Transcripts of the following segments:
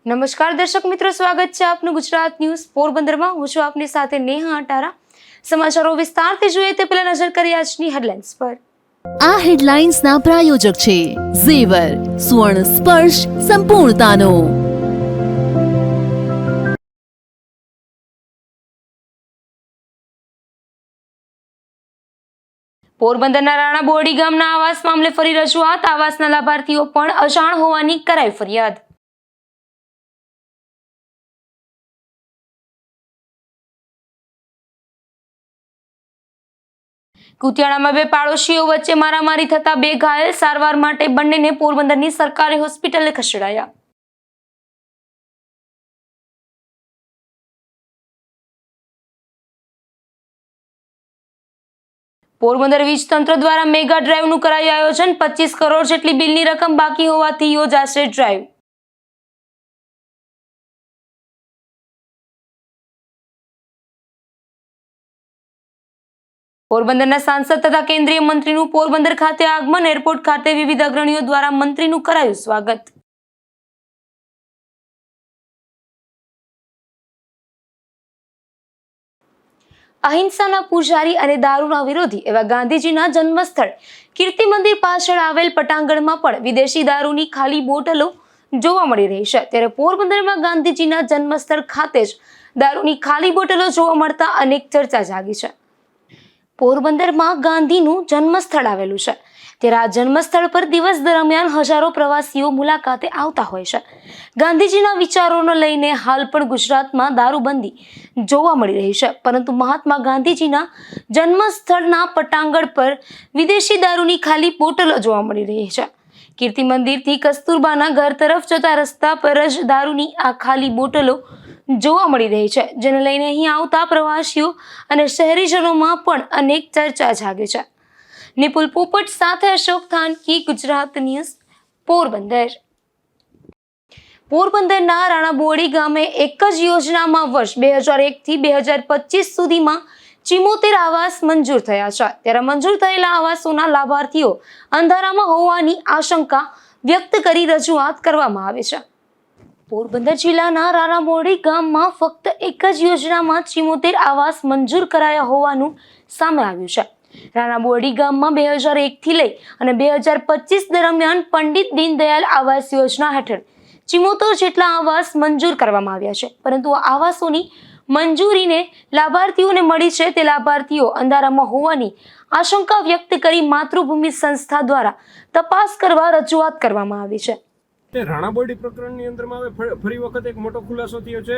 નમસ્કાર દર્શક મિત્રો, સ્વાગત છે આપનું ગુજરાત ન્યૂઝ પોરબંદરમાં। હું છું આપની સાથે નેહા અટારા। સમાચારો વિસ્તારથી જોઈએ તે પહેલા નજર કરીએ આજની હેડલાઇન્સ પર। આ હેડલાઇન્સના પ્રાયોજક છે ઝેવર, સ્વર્ણ સ્પર્શ સંપૂર્ણતાનો। પોરબંદરના રાણા બોરડી ગામના આવાસ મામલે ફરી રજૂઆત। આવાસના લાભાર્થીઓ પણ અજાણ હોવાની કરાઈ ફરિયાદ। કુતિયાણામાં બે પાડોશીઓ વચ્ચે મારામારી થતા બે ઘાયલ। સારવાર માટે બંનેને પોરબંદરની સરકારી હોસ્પિટલે ખસેડાયા। પોરબંદર વીજ તંત્ર દ્વારા મેગા ડ્રાઈવનું કરાયું આયોજન। 25 કરોડ જેટલી બિલની રકમ બાકી હોવાથી યોજાશે ડ્રાઈવ। પોરબંદરના સાંસદ તથા કેન્દ્રીય મંત્રીનું પોરબંદર ખાતે આગમન। એરપોર્ટ ખાતે વિવિધ અગ્રણીઓ દ્વારા મંત્રીનું કરાયું સ્વાગત। અહિંસાના પૂજારી અને દારૂના વિરોધી એવા ગાંધીજીના જન્મસ્થળ કીર્તિ મંદિર પાછળ આવેલ પટાંગણમાં પણ વિદેશી દારૂની ખાલી બોટલો જોવા મળી રહી છે। ત્યારે પોરબંદરમાં ગાંધીજીના જન્મસ્થળ ખાતે જ દારૂની ખાલી બોટલો જોવા મળતા અનેક ચર્ચા જાગી છે। પોરબંદરમાં ગાંધીનું જન્મસ્થળ આવેલું છે, ત્યારે આ જન્મસ્થળ પર દિવસ દરમિયાન હજારો પ્રવાસીઓ મુલાકાતે આવતા હોય છે। ગાંધીજીના વિચારોને લઈને હાલ પણ ગુજરાતમાં દારૂબંધી જોવા મળી રહી છે, પરંતુ મહાત્મા ગાંધીજીના જન્મસ્થળના પટાંગણ પર વિદેશી દારૂની ખાલી બોટલો જોવા મળી રહી છે। કીર્તિ મંદિરથી કસ્તુરબાના ઘર તરફ જતા રસ્તા પર જ દારૂની આ ખાલી બોટલો જોવા મળી રહી છે, જેને લઈને અહીં આવતા પ્રવાસીઓ અને શહેરીજનોમાં પણ અનેક ચર્ચા જાગે છે। નિપુલ પોપટ સાથે અશોક થાનકી, ગુજરાત ન્યૂઝ, પોરબંદર। પોરબંદરના રાણા બોરડી ગામે એક જ યોજનામાં વર્ષ 2001 થી 2025 સુધીમાં 74 આવાસ મંજૂર થયા છે। ત્યારે મંજૂર થયેલા આવાસોના લાભાર્થીઓ અંધારામાં હોવાની આશંકા વ્યક્ત કરી રજૂઆત કરવામાં આવે છે। પોરબંદર જિલ્લાના રાણા બોરડી ગામમાં ફક્ત એક જ યોજનામાં 74 આવાસ મંજૂર કરાયા હોવાનું સામે આવ્યું છે। રાણા બોરડી ગામમાં 2001 થી લઈ અને 2025 દરમિયાન પંડિત દીનદયાળ આવાસ યોજના હેઠળ 74 જેટલા આવાસ મંજૂર કરવામાં આવ્યા છે, પરંતુ આ આવાસોની મંજૂરીને લાભાર્થીઓને મળી છે તે લાભાર્થીઓ અંધારામાં હોવાની આશંકા વ્યક્ત કરી માતૃભૂમિ સંસ્થા દ્વારા તપાસ કરવા રજૂઆત કરવામાં આવી છે। રાણા બોરડી પ્રકરણની અંદરમાં હવે ફરી વખત એક મોટો ખુલાસો થયો છે।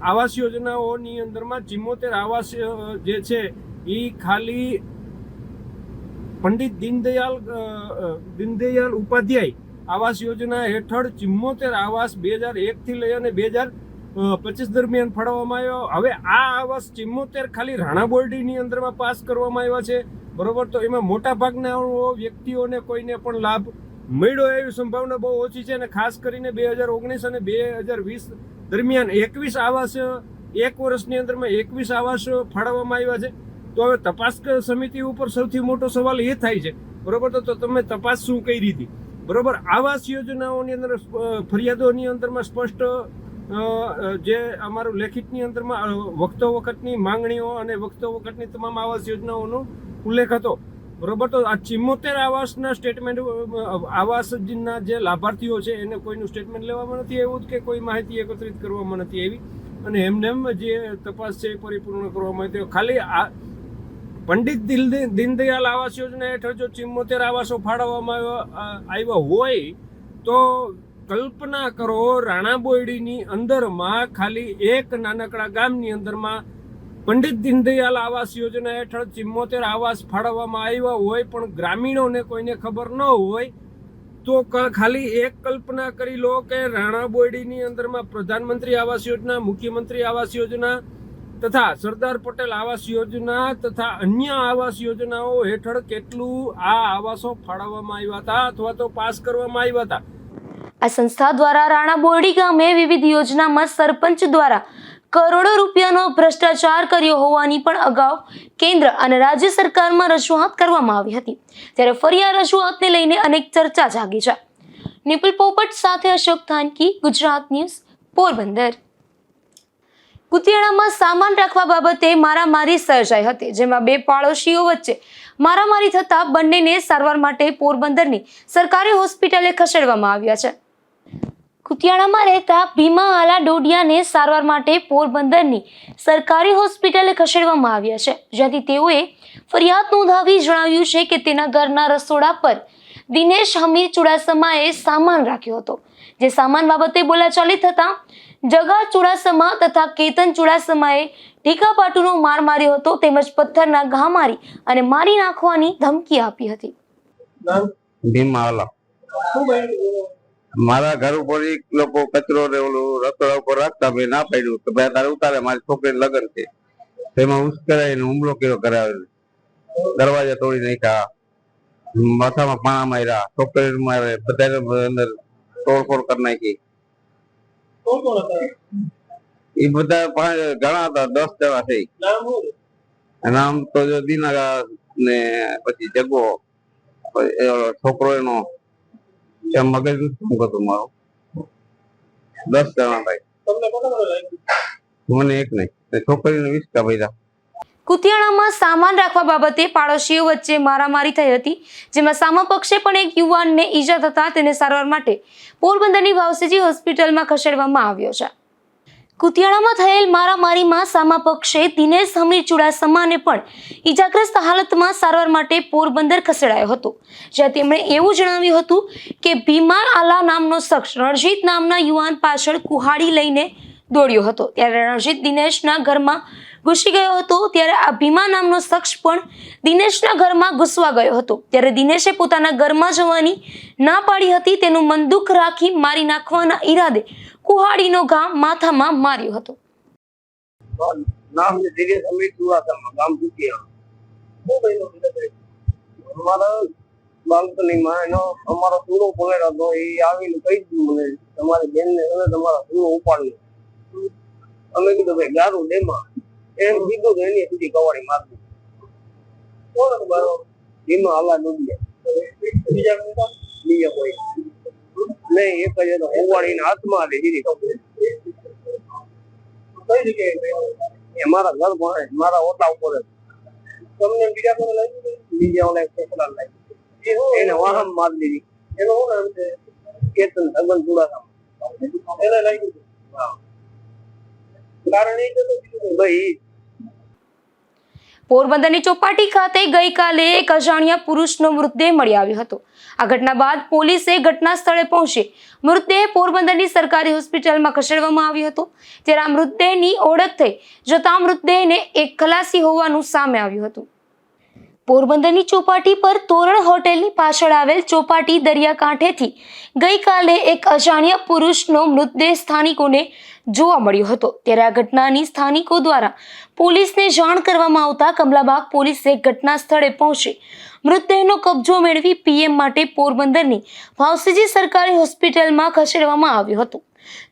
આવાસ યોજનાઓની અંદરમાં 74 આવાસ જે છે એ ખાલી પંડિત દીનદયાળ ઉપાધ્યાય આવાસ યોજના હેઠળ 74 આવાસ 2001 થી લઈ અને 2025 દરમિયાન ફાળવવામાં આવ્યો। હવે આ આવાસ 74 ખાલી રાણા બોરડીની અંદરમાં પાસ કરવામાં આવ્યા છે, બરોબર। તો એમાં મોટા ભાગના વ્યક્તિઓને કોઈને પણ લાભ મળ્યો એવી સંભાવના બહુ ઓછી છે, અને ખાસ કરીને 2019 અને 2020 દરમિયાન 21 આવાસ એક વર્ષની અંદરમાં 21 આવાસ ફાળવવામાં આવ્યા છે। તો હવે તપાસ સમિતિ ઉપર સૌથી મોટો સવાલ એ થાય છે, બરોબર। તો તમે તપાસ શું કરી હતી, બરોબર। આવાસ યોજનાઓની અંદર ફરિયાદોની અંદરમાં સ્પષ્ટ જે અમારું લેખિતની અંદરમાં વખતો વખતની માંગણીઓ અને વખતો વખતની તમામ આવાસ યોજનાઓનો ઉલ્લેખ હતો, બરોબર। તો આ 74 આવાસના સ્ટેટમેન્ટ, આવાસના જે લાભાર્થીઓ છે એને કોઈનું સ્ટેટમેન્ટ લેવામાં નથી આવ્યું કે કોઈ માહિતી એકત્રિત કરવામાં નથી આવી, અને એમને જે તપાસ છે એ પરિપૂર્ણ કરવામાં આવી। ખાલી આ પંડિત દીનદયાળ આવાસ યોજના હેઠળ જો 74 આવાસો ફાળવવામાં આવ્યા હોય તો કલ્પના કરો, રાણા બોરડીની અંદરમાં ખાલી એક નાનકડા ગામની અંદરમાં પંડિત દીનદયાળ આવાસ યોજના હેઠળ 74 આવાસ ફાળવવામાં આવ્યા હોય, પણ ગ્રામીણોને કોઈને ખબર ન હોય, તો ખાલી એક કલ્પના કરી લો કે રાણા બોરડીની અંદરમાં પ્રધાનમંત્રી આવાસ યોજના, મુખ્યમંત્રી આવાસ યોજના તથા સરદાર પટેલ આવાસ યોજના તથા અન્ય આવાસ યોજનાઓ હેઠળ કેટલું આ આવાસો ફાળવવામાં આવ્યા હતા અથવા તો પાસ કરવામાં આવ્યા હતા। આ સંસ્થા દ્વારા રાણા બોરડી ગામે વિવિધ યોજનામાં સરપંચ દ્વારા કરોડો રૂપિયાનો ભ્રષ્ટાચાર કર્યો હોવાની પણ અગાઉ કેન્દ્ર અને રાજ્ય સરકારમાં રજૂઆત કરવામાં આવી હતી। ત્યારે ફરી આ રજૂઆતને લઈને અનેક ચર્ચા જાગી છે। નિપુલ પોપટ સાથે અશોક થાનકી, ગુજરાત ન્યૂઝ, પોરબંદર. કુતિયાણામાં સામાન રાખવા બાબતે મારામારી સર્જાઈ હતી, જેમાં બે પાડોશીઓ વચ્ચે મારામારી થતા બંનેને સારવાર માટે પોરબંદરની સરકારી હોસ્પિટલે ખસેડવામાં આવ્યા છે. કુતિયાણામાં રહેતા ભીમા આલા ડોડિયાને સારવાર માટે પોરબંદરની સરકારી હોસ્પિટલે ખસેડવામાં આવ્યા છે, જ્યાંથી તેઓએ ફરિયાદ નોંધાવી જણાવ્યું છે કે તેના ઘરના રસોડા પર દિનેશ હમીર ચુડાસમાએ સામાન રાખ્યો હતો, જે સામાન બાબતે બોલાચાલી થતા જગા ચુડાસમા તથા કેતન ચુડાસમાએ ઢીકાપાટુનો માર માર્યો હતો, તેમજ પથ્થરના ઘા મારી અને મારી નાખવાની ધમકી આપી હતી. ભીમા આલા મારા ઘર ઉપર એક લોકો કચરો ને ઓલું રસોડા ઉપર રાખતા, મેં ના પાડ્યું તો ભાઈ તારે ઉતારે, મારી છોકરી લગ્ન છે, તેમાં ઉશ્કેરાઈને હુમલો કર્યો, કરાવેલો, દરવાજા તોડી નાખ્યા, માથામાં પાણા માર્યા, છોકરી મારે બધા અંદર તોડફોડ કરી નાખી. એ બધા ઘણા હતા, 10 જણા થઈ. નામ તો જો દીના ને પછી જગો છોકરો એનો મગજ નું હતું મારું. 10 જણા થાય, મને એક નહીં, છોકરીને 20 કા પૈસા. કુતિયાણામાં સામાન રાખવા બાબતે પાડોશીઓ વચ્ચે મારામારી થઈ હતી, જેમાં સામા પક્ષે પણ એક યુવાનને ઈજા થતા તેને સારવાર માટે પોરબંદરની ભાવસીજી હોસ્પિટલમાં ખસેડવામાં આવ્યો છે. કુતિયાણામાં થયેલ મારામારીમાં સામા પક્ષે દિનેશ હમીર ચુડાસમાને પણ ઈજાગ્રસ્ત હાલતમાં સારવાર માટે પોરબંદર ખસેડાયો હતો, જ્યાં તેમણે એવું જણાવ્યું હતું કે ભીમા આલા નામનો શખ્સ રણજીત નામના યુવાન પાછળ કુહાડી લઈને દોડ્યો હતો, ત્યારે રણજીત દિનેશના ઘરમાં ઘૂસી ગયો હતો. ત્યારે આ ભીમા નામનો શખ્સ પણ દિનેશના ઘરમાં ઘૂસવા ગયો હતો, ત્યારે દિનેશે પોતાના ઘરમાં જવાની ના પાડી હતી. તેનું મન દુઃખ રાખી મારી નાખવાના ઈરાદે કુહાડીનો ઘા માથામાં માર્યો હતો. નામ છે દિનેશ હમીર ચુડાસમા, ગામ કુતિયાણા. અમારા બાલ્કનીમાં એનો અમારો ચૂડો પકડ્યો હતો. એ આવીને કહી દીધું મને, તમારી બેનને તમારા ચૂડો ઉપાડ્યો. અમે કીધું ભાઈ ગારું ડેમાં એમ કીધું તો એની સુધી કવાડી મારતું. કોણ મારો ભીમા આલા ડોડિયા, બીજા કોઈ નહીં, એક જ હતો. કવાડીને હાથમાં આવી દીધી. કઈ જગ્યાએ? મારા ઘર પાસે, મારા ઓટલા ઉપર. તમને બીજા કોઈ લાગી? બીજા ઓલા છોકરા લાગી, એને વાહન મારી દીધી. એનો શું નામ છે? કેતન ધગન ચુડાસમા. એને લાગ્યું. હા, કારણ એ તો ભાઈ. પોરબંદરની ચોપાટી ખાતે ગઈકાલે એક અજાણ્યા પુરુષનો મૃતદેહ મળી આવ્યો હતો. આ ઘટના બાદ પોલીસે ઘટના સ્થળે પહોંચી મૃતદેહ પોરબંદરની સરકારી હોસ્પિટલમાં ખસેડવામાં આવ્યો હતો. ત્યારે આ મૃતદેહની ઓળખ થઈ જતા મૃતદેહને એક ખલાસી હોવાનું સામે આવ્યું હતું. પોરબંદરની ચોપાટી પર તોરણ હોટેલની પાછળ આવેલ ચોપાટી દરિયાકાંઠેથી ગઈકાલે એક અજાણ્યા પુરુષનો મૃતદેહ સ્થાનિકોને જોવા મળ્યો હતો. ત્યારે આ ઘટનાની સ્થાનિકો દ્વારા પોલીસને જાણ કરવામાં આવતા કમલાબાગ પોલીસે ઘટના સ્થળે પહોંચી મૃતદેહનો કબજો મેળવી પીએમ માટે પોરબંદરની ભાવસીજી સરકારી હોસ્પિટલમાં ખસેડવામાં આવ્યો હતો.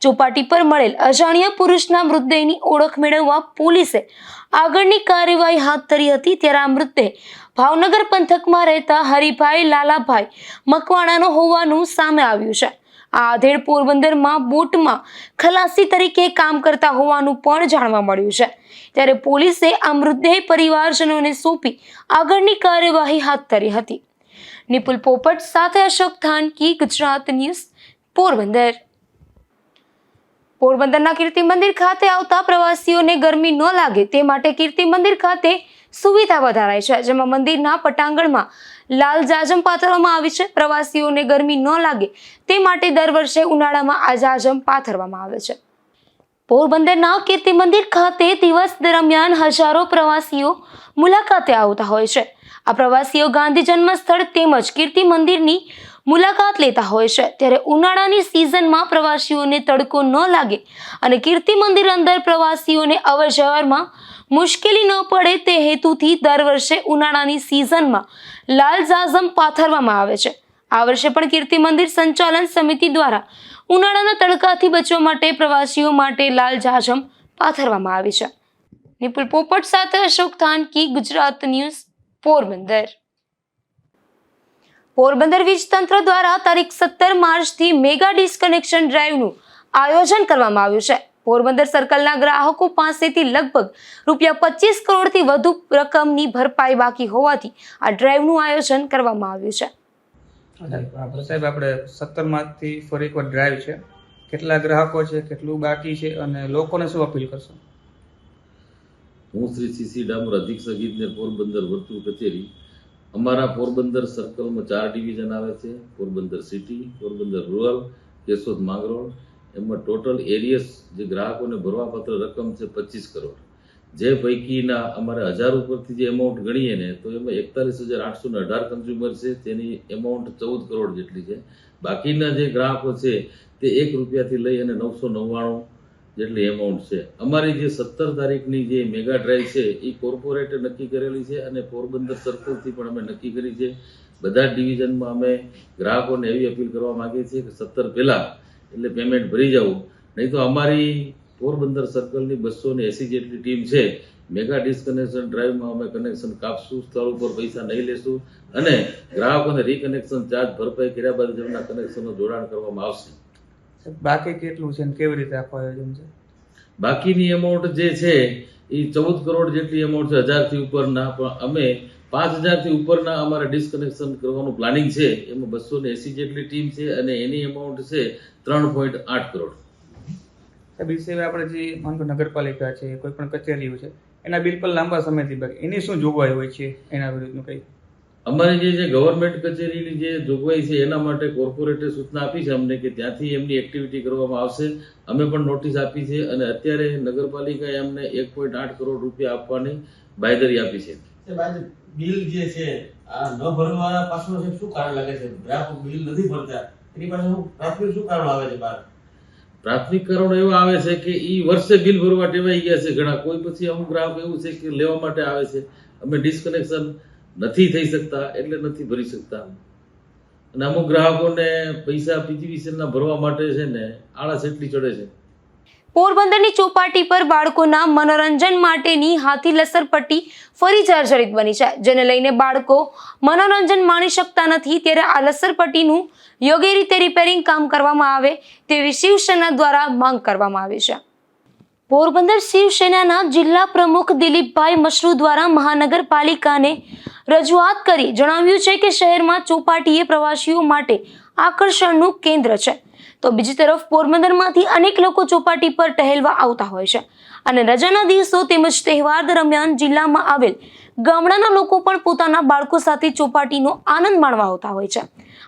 ચોપાટી પર મળેલ અજાણ્યા પુરુષના મૃતદેહની ઓળખ મેળવવા પોલીસે આગળની કાર્યવાહી હાથ ધરી હતી. ત્યારે આ મૃતદેહ ભાવનગર પંથકમાં રહેતા હરિભાઈ લાલાભાઈ મકવાણાનો હોવાનું સામે આવ્યું છે. આ આધેડ પોરબંદરમાં બોટમાં ખલાસી તરીકે કામ કરતા હોવાનું પણ જાણવા મળ્યું છે. ત્યારે પોલીસે આ મૃતદેહ પરિવારજનોને સોંપી આગળની કાર્યવાહી હાથ ધરી હતી. નિપુલ પોપટ સાથે અશોક થાનકી, ગુજરાત ન્યૂઝ, પોરબંદર. પોરબંદરના કીર્તિ મંદિર ખાતે આવતા પ્રવાસીઓને ગરમી ન લાગે તે માટે કીર્તિ મંદિર ખાતે સુવિધા વધારાઈ છે, જેમાં મંદિરના પટાંગણમાં લાલ જાજમ પાથરવામાં આવી છે. પ્રવાસીઓને ગરમી ન લાગે તે માટે દર વર્ષે ઉનાળામાં આ જાજમ પાથરવામાં આવે છે. પોરબંદરના કીર્તિ મંદિર ખાતે દિવસ દરમિયાન હજારો પ્રવાસીઓ મુલાકાતે આવતા હોય છે. આ પ્રવાસીઓ ગાંધી જન્મ સ્થળ તેમજ કીર્તિ મંદિરની મુલાકાત લેતા હોય છે. ત્યારે ઉનાળાની સિઝનમાં પ્રવાસીઓને તડકો ન લાગે અને કીર્તિ મંદિર અંદર પ્રવાસીઓને અવર જવરમાં મુશ્કેલી ન પડે તે હેતુથી દર વર્ષે ઉનાળાની સિઝનમાં લાલ જાજમ પાથરવામાં આવે છે. આ વર્ષે પણ કીર્તિ મંદિર સંચાલન સમિતિ દ્વારા ઉનાળાના તડકાથી બચવા માટે પ્રવાસીઓ માટે લાલ જાજમ પાથરવામાં આવી છે. નિપુલ પોપટ સાથે અશોક થાનકી, ગુજરાત ન્યૂઝ, પોરબંદર. પોરબંદર વીજ તંત્ર દ્વારા તારીખ 17 માર્ચથી મેગા ડિસ્કનેક્શન ડ્રાઈવનું આયોજન કરવામાં આવ્યું છે. પોરબંદર સર્કલના ગ્રાહકો પાસેથી લગભગ ₹25 કરોડથી વધુ રકમની ભરપાઈ બાકી હોવાથી આ ડ્રાઈવનું આયોજન કરવામાં આવ્યું છે. સાહેબ, આપણે 17 માર્ચથી ફરી એકવાર ડ્રાઈવ છે. કેટલા ગ્રાહકો છે, કેટલું બાકી છે અને લોકોને શું અપીલ કરશો? હું શ્રી સીસી ડામોર અધિક્ષક ઇજનેર પોરબંદર વર્તુળ કચેરી. અમારા પોરબંદર સર્કલમાં 4 ડિવિઝન આવે છે: પોરબંદર સિટી, પોરબંદર રૂરલ, કેશોદ માંગરોળ. એમાં ટોટલ એરિયસ જે ગ્રાહકોને ભરવાપત્ર રકમ છે 25 કરોડ. જે પૈકીના અમારે 1000 ઉપરથી જે એમાઉન્ટ ગણીએ ને તો એમાં 41,818 કન્ઝ્યુમર છે, તેની એમાઉન્ટ 14 કરોડ જેટલી છે. બાકીના જે ગ્રાહકો છે તે ₹1 લઈ અને 999 જેટલી એમાઉન્ટ છે. અમારી જે 17 તારીખની જે મેગા ડ્રાઈવ છે એ કોર્પોરેટે નક્કી કરેલી છે અને પોરબંદર સર્કલથી પણ અમે નક્કી કરી છે. બધા ડિવિઝનમાં અમે ગ્રાહકોને એવી અપીલ કરવા માંગીએ છીએ કે 17 પહેલાં એટલે પેમેન્ટ ભરી જવું, નહીં તો અમારી પોરબંદર સર્કલની 280 જેટલી ટીમ છે. મેગા ડિસ્કનેક્શન ડ્રાઈવમાં અમે કનેક્શન કાપશું, સ્થળ ઉપર પૈસા નહીં લેશું અને ગ્રાહકોને રીકનેક્શન ચાર્જ ભરપાઈ કર્યા બાદ તેમના કનેક્શનનું જોડાણ કરવામાં આવશે. બાકી કેટલું છે અને કેવી રીતે આપવા આયોજન છે? બાકીની એમાઉન્ટ જે છે એ 14 કરોડ જેટલી એમાઉન્ટ છે 1000થી ઉપરના, પણ અમે 5000થી ઉપરના અમારે ડિસ્કનેક્શન કરવાનું પ્લાનિંગ છે. એમાં 280 જેટલી ટીમ છે અને એની એમાઉન્ટ છે 3.8 કરોડ. સાહેબ, એ સિવાય આપણે જે માનતો નગરપાલિકા છે, કોઈ પણ કચેરીઓ છે, એના બિલ પર લાંબા સમયથી બાકી, એની શું જોગવાઈ હોય છે? એના વિરુદ્ધનું કંઈ અમારી જે ગવર્મેન્ટ કચેરીની જે જોગવાઈ છે એના માટે કોર્પોરેટે સૂચના આપી છે અમને કે ત્યાંથી એમની એક્ટિવિટી કરવામાં આવશે. અમે પણ નોટિસ આપી છે અને અત્યારે નગરપાલિકાએ અમને 1.8 કરોડ રૂપિયા આપવાની બાંયધરી આપી છે. બિલ જે છે આ ન ભરવાના પાછળ શું કારણ લાગે છે? ગ્રાહકો બિલ નથી ભરતા, એની પાછળ પ્રાથમિક શું કારણ આવે છે? પ્રાથમિક કારણ એવું આવે છે કે ઈ વર્ષે બિલ ભરવા ટેવાઈ ગયા છે ઘણા. કોઈ પછી અમુક ગ્રાહક એવું છે કે લેવા માટે આવે છે, અમે ડિસ્કનેક્શન નથી થઈ શકતા એટલે નથી ભરી શકતા. અને અમુક ગ્રાહકોને પૈસા પીજીવીસીએલના ભરવા માટે છે ને આળસ એટલી ચડે છે. પોરબંદરની ચોપાટી પર બાળકોના મનોરંજન માટેની હાથી લસરપટ્ટી ફરી જર્જરિત બની છે, જેને લઈને બાળકો મનોરંજન માણી શકતા નથી. ત્યારે આ લસરપટ્ટીનું યોગ્ય રીતે રિપેરિંગ કામ કરવામાં આવે તેવી શિવસેના દ્વારા માંગ કરવામાં આવી છે. પોરબંદર શિવસેનાના જિલ્લા પ્રમુખ દિલીપભાઈ મશરૂ દ્વારા મહાનગરપાલિકાને રજૂઆત કરી જણાવ્યું છે કે શહેરમાં ચોપાટી એ પ્રવાસીઓ માટે આકર્ષણનું કેન્દ્ર છે, તો બીજી તરફ પોરબંદરમાંથી અનેક લોકો ચોપાટી પર ટહેલવા આવતા હોય છે અને રજાના દિવસો તેમજ તહેવાર દરમિયાન જિલ્લામાં આવેલ ગામડાના લોકો પણ પોતાના બાળકો સાથે ચોપાટીનો આનંદ માણવા આવતા હોય છે.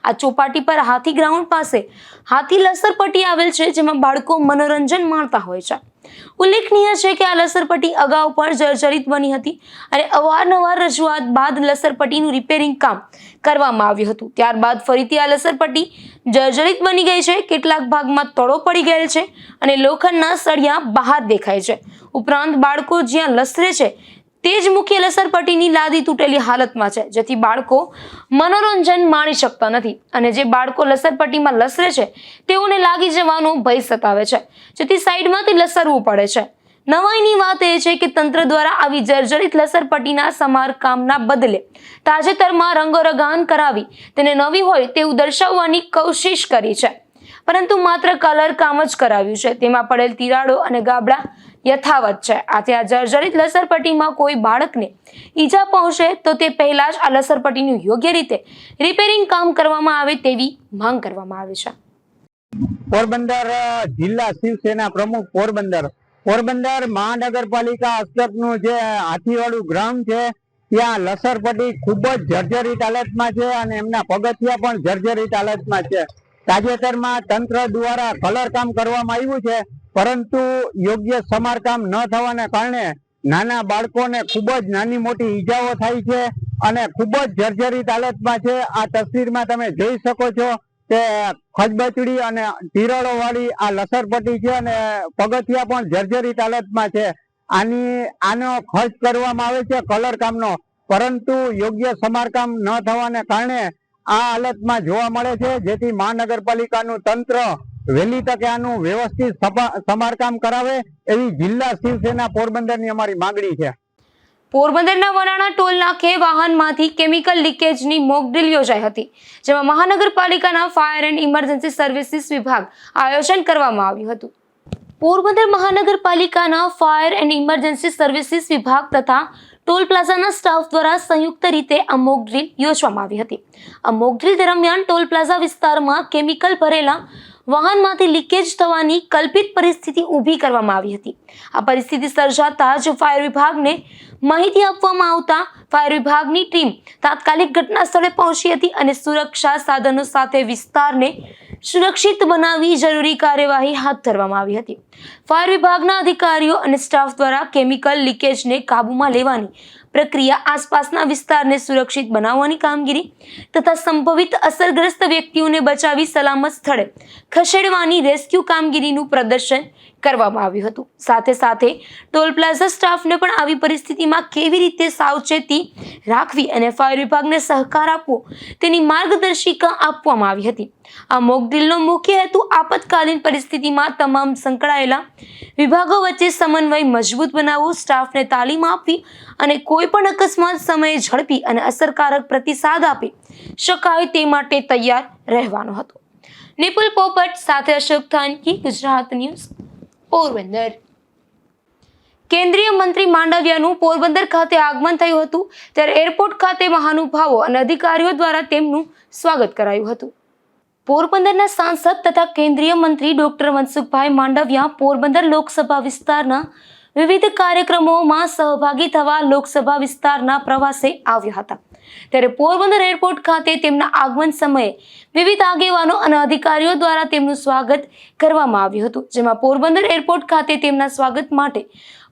આ ચોપાટી પર હાથી ગ્રાઉન્ડ પાસે હાથી લસરપટ્ટી આવેલ છે, જેમાં બાળકો મનોરંજન માણતા હોય છે. ઉલ્લેખનીય છે કે આ લસરપટ્ટી અગાઉ પણ જર્જરિત બની હતી અને અવારનવાર રજૂઆત બાદ લસરપટ્ટીનું રિપેરિંગ કામ કરવામાં આવ્યું હતું. ત્યારબાદ ફરીથી આ લસરપટ્ટી જર્જરિત બની ગઈ છે. કેટલાક ભાગમાં તળો પડી ગયેલ છે અને લોખંડના સળિયા બહાર દેખાય છે. ઉપરાંત બાળકો જ્યાં લસરે છે તે જ મુખ્ય લસરપટ્ટીની લાદી તૂટેલી હાલતમાં છે, જેથી બાળકો મનોરંજન માણી શકતા નથી અને જે બાળકો લસરપટ્ટીમાં લસરે છે તેઓને લાગી જવાનો ભય સતાવે છે, જેથી સાઈડમાંથી લસરવું પડે છે. નવાઈની વાત એ છે કે તંત્ર દ્વારા આવી જર્જરિત લસરપટ્ટીના સમારકામના બદલે તાજેતરમાં રંગોરંગાન કરાવી તેને નવી હોય તેવું દર્શાવવાની કોશિશ કરી છે, પરંતુ માત્ર કલર કામ જ કરાવ્યું છે. તેમાં પડેલ તિરાડો અને ગાબડા યથાવત છે. આથી આ જર્જરિત લસરપટ્ટીમાં કોઈ બાળકને ઈજા પહોંચે તો તે પહેલા જ આ લસરપટ્ટીનું યોગ્ય રીતે રિપેરિંગ કામ કરવામાં આવે તેવી માંગ કરવામાં આવી છે. પોરબંદર જિલ્લા શિવસેના પ્રમુખ પોરબંદર મહાનગરપાલિકા હસ્તકનું જે હાથીવાળું ગ્રાઉન્ડ છે ત્યાં લસરપટ્ટી ખૂબ જ જર્જરિત હાલતમાં છે અને એમના પગથિયા પણ જર્જરિત હાલતમાં છે. તાજેતરમાં તંત્ર દ્વારા કલર કામ કરવામાં આવ્યું છે, પરંતુ યોગ્ય સમારકામ ન થવાને કારણે નાના બાળકોને ખૂબ જ નાની મોટી ઈજાઓ થાય છે અને ખૂબ જ જર્જરિત હાલતમાં છે. આ તસવીરમાં તમે જોઈ શકો છો કે ખજબચડી અને તિરાડો વાળી આ લસરપટ્ટી છે અને પગથિયા પણ જર્જરિત હાલતમાં છે. આનો ખર્ચ કરવામાં આવે છે કલર કામનો, પરંતુ યોગ્ય સમારકામ ન થવાને કારણે આ હાલતમાં જોવા મળે છે, જેથી મહાનગરપાલિકાનું તંત્ર વહેલી તકે આનું વ્યવસ્થિત સમારકામ કરાવે એવી જિલ્લા શિવસેના પોરબંદરની અમારી માંગણી છે. પોરબંદરના વરાણા ટોલ નાકે વાહનમાંથી કેમિકલ લીકેજની મોક ડ્રીલ યોજાઈ હતી, જેમાં મહાનગરપાલિકાના ફાયર એન્ડ ઇમરજન્સી સર્વિસીસ વિભાગ આયોજન કરવામાં આવ્યું હતું. પોરબંદર મહાનગરપાલિકાના ફાયર એન્ડ ઇમરજન્સી સર્વિસીસ વિભાગ તથા ટોલ પ્લાઝાના સ્ટાફ દ્વારા સંયુક્ત રીતે આ મોક ડ્રીલ યોજવામાં આવી હતી. આ મોક ડ્રીલ દરમિયાન ટોલ પ્લાઝા વિસ્તારમાં કેમિકલ ભરેલા વાહનમાંથી લીકેજ થવાની કલ્પિત પરિસ્થિતિ ઊભી કરવામાં આવી હતી. આ પરિસ્થિતિ સર્જાતા જ ફાયર વિભાગને માહિતી આપવામાં આવતા ફાયર વિભાગની ટીમ તાત્કાલિક ઘટના સ્થળે પહોંચી હતી અને સુરક્ષા સાધનો સાથે વિસ્તારને સુરક્ષિત બનાવી જરૂરી કાર્યવાહી હાથ ધરવામાં આવી હતી. ફાયર વિભાગના અધિકારીઓ અને સ્ટાફ દ્વારા કેમિકલ લીકેજને કાબૂમાં લેવાની પ્રક્રિયા, આસપાસના વિસ્તારને સુરક્ષિત બનાવવાની કામગીરી તથા સંભવિત અસરગ્રસ્ત વ્યક્તિઓને બચાવી સલામત સ્થળે ખસેડવાની રેસ્ક્યુ કામગીરીનું પ્રદર્શન કરવામાં આવ્યું હતું. સાથે સાથે ટોલ પ્લાઝા સ્ટાફને પણ આવી પરિસ્થિતિમાં કેવી રીતે સાવચેતી રાખવી અને ફાયર વિભાગને સહકાર આપવો તેની માર્ગદર્શિકા આપવામાં આવી હતી. આ મોક ડ્રીલનો મુખ્ય હેતુ આપતકાલીન પરિસ્થિતિમાં તમામ સંકળાયેલા વિભાગો વચ્ચે સમન્વય મજબૂત બનાવવો, સ્ટાફને તાલીમ આપવી અને કોઈ પણ અકસ્માત સમયે ઝડપી અને અસરકારક પ્રતિસાદ આપી શકાય તે માટે તૈયાર રહેવાનો હતો. નિપુલ પોપટ સાથે અશોક થાનકી, ગુજરાત ન્યૂઝ, પોરબંદર. કેન્દ્રીય મંત્રી માંડવિયાનું પોરબંદર ખાતે આગમન થયું હતું, ત્યારે એરપોર્ટ ખાતે મહાનુભાવો અને અધિકારીઓ દ્વારા તેમનું સ્વાગત કરાયું હતું. પોરબંદરના સાંસદ તથા કેન્દ્રીય મંત્રી ડોક્ટર મનસુખભાઈ માંડવિયા પોરબંદર લોકસભા વિસ્તારના વિવિધ કાર્યક્રમોમાં સહભાગી થવા લોકસભા વિસ્તારના પ્રવાસે આવ્યા હતા. ત્યારે પોરબંદર એરપોર્ટ ખાતે તેમના આગમન સમયે વિવિધ આગેવાનો અને અધિકારીઓ દ્વારા તેમનું સ્વાગત કરવામાં આવ્યું હતું, જેમાં પોરબંદર એરપોર્ટ ખાતે તેમના સ્વાગત માટે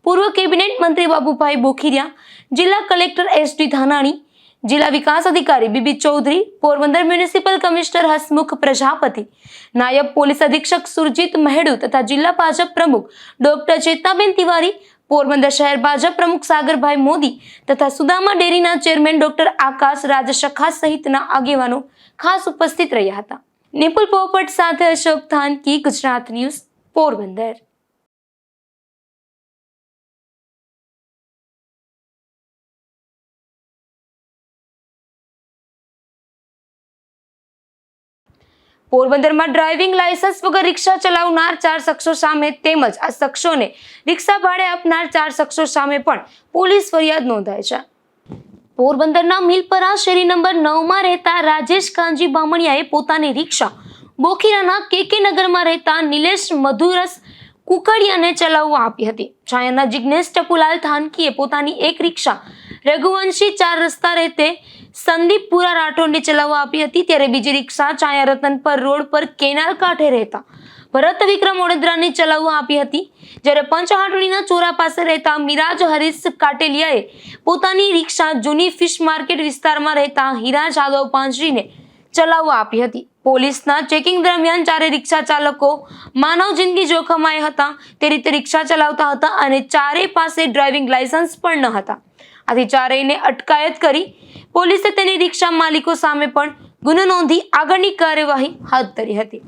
પૂર્વ કેબિનેટ મંત્રી બાબુભાઈ બોખીરિયા, જિલ્લા કલેક્ટર એસ.ડી. ધાનાણી, જિલ્લા વિકાસ અધિકારી B B Chaudhary, Porbandar municipal commissioner Hasmukh Prajapati, નાયબ પોલીસ અધિક્ષક સુરજીત મહેડુ તથા જિલ્લા ભાજપ પ્રમુખ ડોક્ટર ચેતનાબેન તિવારી, પોરબંદર શહેર ભાજપ પ્રમુખ સાગરભાઈ મોદી તથા સુદામા ડેરીના ચેરમેન ડોક્ટર આકાશ રાજશખા સહિતના આગેવાનો ખાસ ઉપસ્થિત રહ્યા હતા. નિપુલ પોપટ સાથે અશોક થાનકી, ગુજરાત ન્યૂઝ, પોરબંદર. પોરબંદરમાં ડ્રાઇવિંગ લાયસન્સ વગર રિક્ષા ચલાવનાર 4 શખ્સો સામે તેમજ આ શખ્સોને રિક્ષા ભાડે આપનાર 4 શખ્સો સામે પણ પોલીસ ફરિયાદ નોંધાઈ છે. પોરબંદરના મિલપરા શેરી નંબર 9માં રહેતા રાજેશ કાંજી બામણિયાએ પોતાની રિક્ષા બોખીરાના કેકે નગરમાં રહેતા નિલેશ મધુરસ કુકડિયાને ચલાવવા આપી હતી. છાયાના જિગ્નેશ ટપુલાલ થાનકીએ પોતાની એક રિક્ષા રઘુવંશી 4 રસ્તા રહેતે સંદીપપુરા રાઠોડને ચલાવવા આપી હતી, ત્યારે બીજી રિક્ષા ચાયા રતનપર રોડ પર કેનાલ કાંઠે રહેતા ભરત વિક્રમ ઓડેદરાને ચલાવવા આપી હતી. જ્યારે પંચહાટણીના ચોરા પાસે રહેતા મિરાજ હરીશ કાટેલિયાએ પોતાની રિક્ષા જૂની ફિશ માર્કેટ વિસ્તારમાં રહેતા હીરા જાદવ પાંજરીને ચલાવવા આપી હતી. પોલીસના ચેકિંગ દરમિયાન 4 રિક્ષા ચાલકો માનવ જિંદગી જોખમાયા હતા તે રીતે રિક્ષા ચલાવતા હતા અને 4 પાસે ડ્રાઇવિંગ લાયસન્સ પણ ન હતા. આથી 4ને અટકાયત કરી પોલીસે તેની રિક્ષા માલિકો સામે પણ ગુનો નોંધી આગળની કાર્યવાહી હાથ ધરી હતી.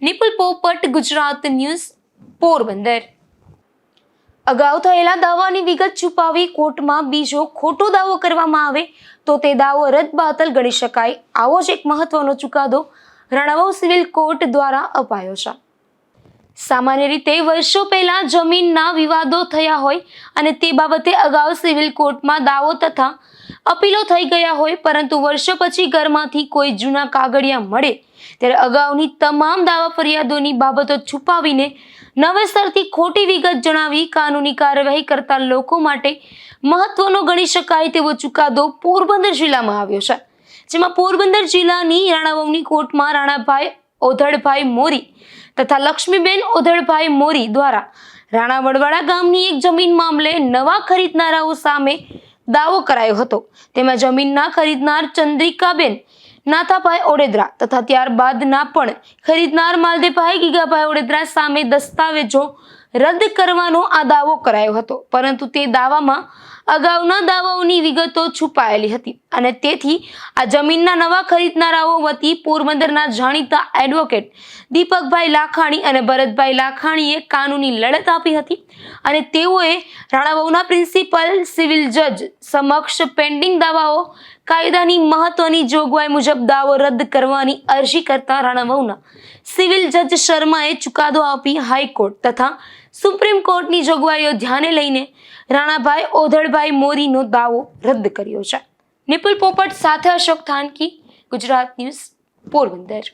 નિપુલ પોપટ, ગુજરાત ન્યૂઝ, પોરબંદર. અગાઉ થયેલા દાવાની વિગત છુપાવી કોર્ટમાં બીજો ખોટો દાવો કરવામાં આવે તો તે દાવો રદબાતલ ગણી શકાય, આવો જ એક મહત્વનો ચુકાદો રણાવાવ સિવિલ કોર્ટ દ્વારા અપાયો છે. સામાન્ય રીતે વર્ષો પહેલા જમીનના વિવાદો થયા હોય અને તે બાબતે અગાઉ સિવિલ કોર્ટમાં દાવો તથા અપીલો થઈ ગયા હોય, પરંતુ વર્ષો પછી ઘરમાંથી કોઈ જૂના કાગળિયા મળે ત્યારે અગાઉની તમામ દાવા ફરિયાદોની બાબતો છુપાવીને નવેસરથી ખોટી વિગત જણાવી કાનૂની કાર્યવાહી કરતા લોકો માટે મહત્વનો ગણી શકાય તેવો ચુકાદો પોરબંદર જિલ્લામાં આવ્યો છે. જેમાં પોરબંદર જિલ્લાની રાણાવાવની કોર્ટમાં રાણાભાઈ ઓધડભાઈ મોરી તથા લક્ષ્મીબેન ઓધડભાઈ મોરી દ્વારા રાણા વડવાડા ગામની એક જમીન મામલે નવા ખરીદનારાઓ સામે દાવો કરાયો હતો. તેમાં જમીનના ખરીદનાર ચંદ્રિકાબેન નાથાભાઈ ઓડેદરા તથા ત્યારબાદના પણ ખરીદનાર માલદેભાઈ ગીગાભાઈ ઓડેદરા સામે દસ્તાવેજો રદ કરવાનો આ દાવો કરાયો હતો, પરંતુ તે દાવામાં અગાઉના દાવાઓની વિગતો છુપાયેલી હતી અને તેથી આ જમીનના નવા ખરીદનારાઓ વતી પોરબંદરના જાણીતા એડવોકેટ દીપકભાઈ લાખાણી અને ભરતભાઈ લાખાણીએ કાનૂની લડત આપી હતી અને તેઓએ રાણાવાવના પ્રિન્સિપલ સિવિલ જજ સમક્ષ પેન્ડિંગ દાવાઓ કાયદાની મહત્વની જોગવાઈ મુજબ દાવો રદ કરવાની અરજી કરતા રાણાવાવના સિવિલ જજ શર્માએ ચુકાદો આપી હાઈકોર્ટ તથા સુપ્રીમ કોર્ટની જોગવાઈઓ ધ્યાને લઈને રાણાભાઈ ઓધળભાઈ મોરીનો દાવો રદ કર્યો છે. નિપુલ પોપટ સાથે અશોક થાનકી, ગુજરાત ન્યૂઝ, પોરબંદર.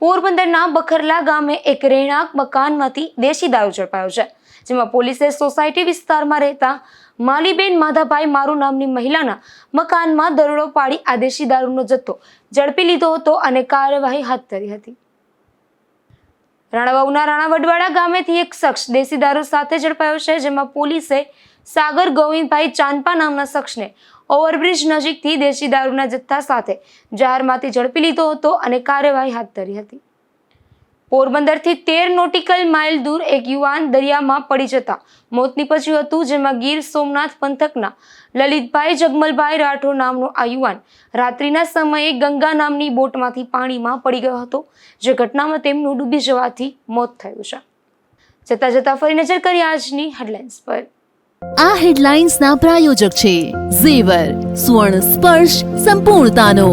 પોરબંદરના બખરલા ગામે એક રહેણાંક મકાનમાંથી દેશી દારૂ ઝડપાયો છે, જેમાં પોલીસે સોસાયટી વિસ્તારમાં રહેતા માલીબેન માધાભાઈ મારુ નામની મહિલાના મકાનમાં દરોડો પાડી આ દેશી દારૂનો જથ્થો ઝડપી લીધો હતો અને કાર્યવાહી હાથ ધરી હતી. રાણાવાવના રાણા વડવાડા ગામેથી એક શખ્સ દેશી દારૂ સાથે ઝડપાયો છે, જેમાં પોલીસે સાગર ગોવિંદભાઈ ચાંદપા નામના શખ્સને ઓવરબ્રિજ નજીકથી દેશી દારૂના જથ્થા સાથે જાહેરમાંથી ઝડપી લીધો હતો અને કાર્યવાહી હાથ ધરી હતી. પોરબંદરથી 13 નોટિકલ માઇલ દૂર એક યુવાન દરિયામાં પડી જતા મોત નીપજ્યું હતું, જેમાં ગીર સોમનાથ પંથકના લલિતભાઈ જગમલભાઈ રાઠોડ નામનો આ યુવાન રાત્રિના સમયે ગંગા નામની બોટમાંથી પાણીમાં પડી ગયો હતો, જે ઘટનામાં તેમનું ડૂબી જવાથી મોત થયું છે. જતા જતા ફરી નજર કરી આજની હેડલાઇન્સ પર. આ હેડલાઇન્સના પ્રાયોજક છે ઝેવર, સુવર્ણ સ્પર્શ સંપૂર્ણતાનો.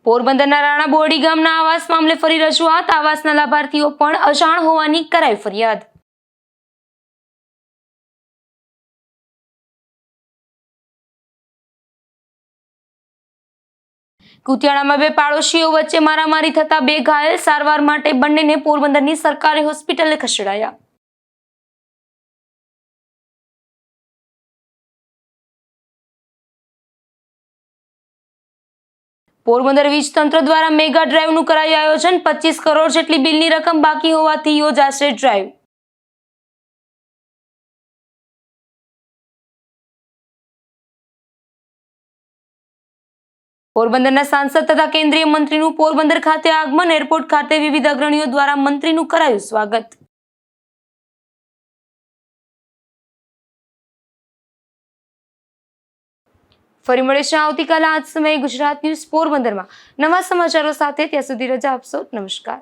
પોરબંદરના રાણા બોરડી ગામના આવાસ મામલે ફરી રજૂઆત. આવાસના લાભાર્થીઓ પણ અજાણ હોવાની કરાઈ ફરિયાદ. કુતિયાણામાં બે પાડોશીઓ વચ્ચે મારામારી થતા 2 ઘાયલ. સારવાર માટે બંનેને પોરબંદરની સરકારી હોસ્પિટલે ખસેડાયા. પોરબંદર વીજ તંત્ર દ્વારા મેગા ડ્રાઈવનું કરાયું આયોજન. 25 કરોડ જેટલી બિલની રકમ બાકી હોવાથી યોજાશે ડ્રાઈવ. પોરબંદરના સાંસદ તથા કેન્દ્રીય મંત્રીનું પોરબંદર ખાતે આગમન. એરપોર્ટ ખાતે વિવિધ અગ્રણીઓ દ્વારા મંત્રીનું કરાયું સ્વાગત. ફરી મળીશું આવતીકાલે આ જ સમયે ગુજરાત ન્યૂઝ પોરબંદરમાં નવા સમાચારો સાથે. ત્યાં સુધી રજા આપશો. નમસ્કાર.